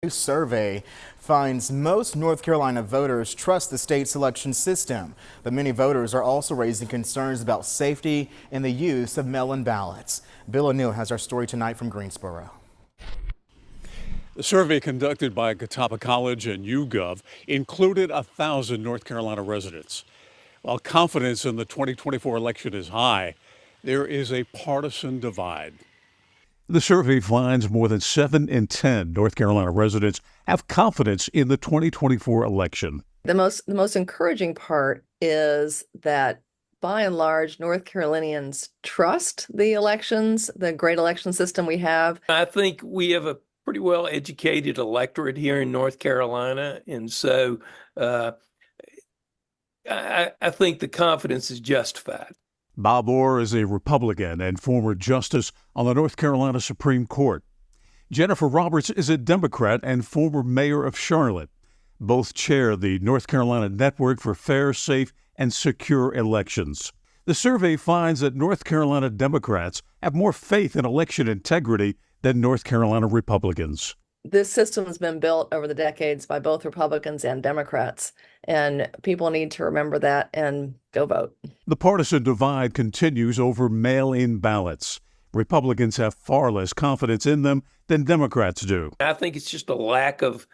New survey finds most North Carolina voters trust the state's election system, but many voters are also raising concerns about safety and the use of mail-in ballots. Bill O'Neill has our story tonight from Greensboro. The survey conducted by Catawba College and YouGov included 1,000 North Carolina residents. While confidence in the 2024 election is high, there is a partisan divide. The survey finds more than 7 in 10 North Carolina residents have confidence in the 2024 election. The most encouraging part is that by and large, North Carolinians trust the elections, the great election system we have. I think we have a pretty well educated electorate here in North Carolina. And so I think the confidence is justified. Bob Orr is a Republican and former justice on the North Carolina Supreme Court. Jennifer Roberts is a Democrat and former mayor of Charlotte. Both chair the North Carolina Network for Fair, Safe, and Secure Elections. The survey finds that North Carolina Democrats have more faith in election integrity than North Carolina Republicans. This system has been built over the decades by both Republicans and Democrats, and people need to remember that and go vote. The partisan divide continues over mail-in ballots. Republicans have far less confidence in them than Democrats do. I think it's just a lack of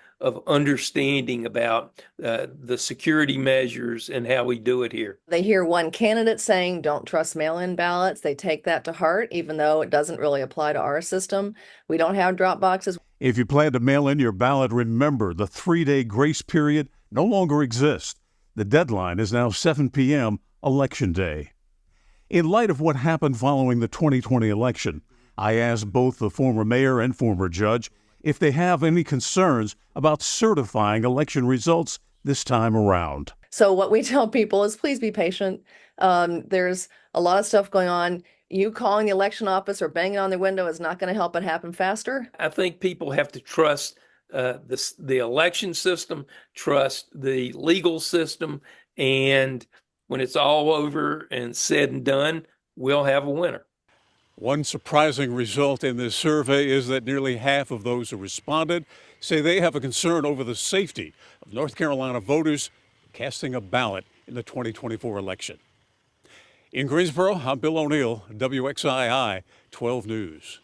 understanding about the security measures and how we do it here. They hear one candidate saying, don't trust mail-in ballots. They take that to heart, even though it doesn't really apply to our system. We don't have drop boxes. If you plan to mail in your ballot, remember the 3-day grace period no longer exists. The deadline is now 7 p.m. Election Day. In light of what happened following the 2020 election, I asked both the former mayor and former judge if they have any concerns about certifying election results this time around. So what we tell people is please be patient. There's a lot of stuff going on. You calling the election office or banging on their window is not going to help it happen faster. I think people have to trust the election system, trust the legal system, and when it's all over and said and done, we'll have a winner. One surprising result in this survey is that nearly half of those who responded say they have a concern over the safety of North Carolina voters casting a ballot in the 2024 election. In Greensboro, I'm Bill O'Neill, WXII 12 News.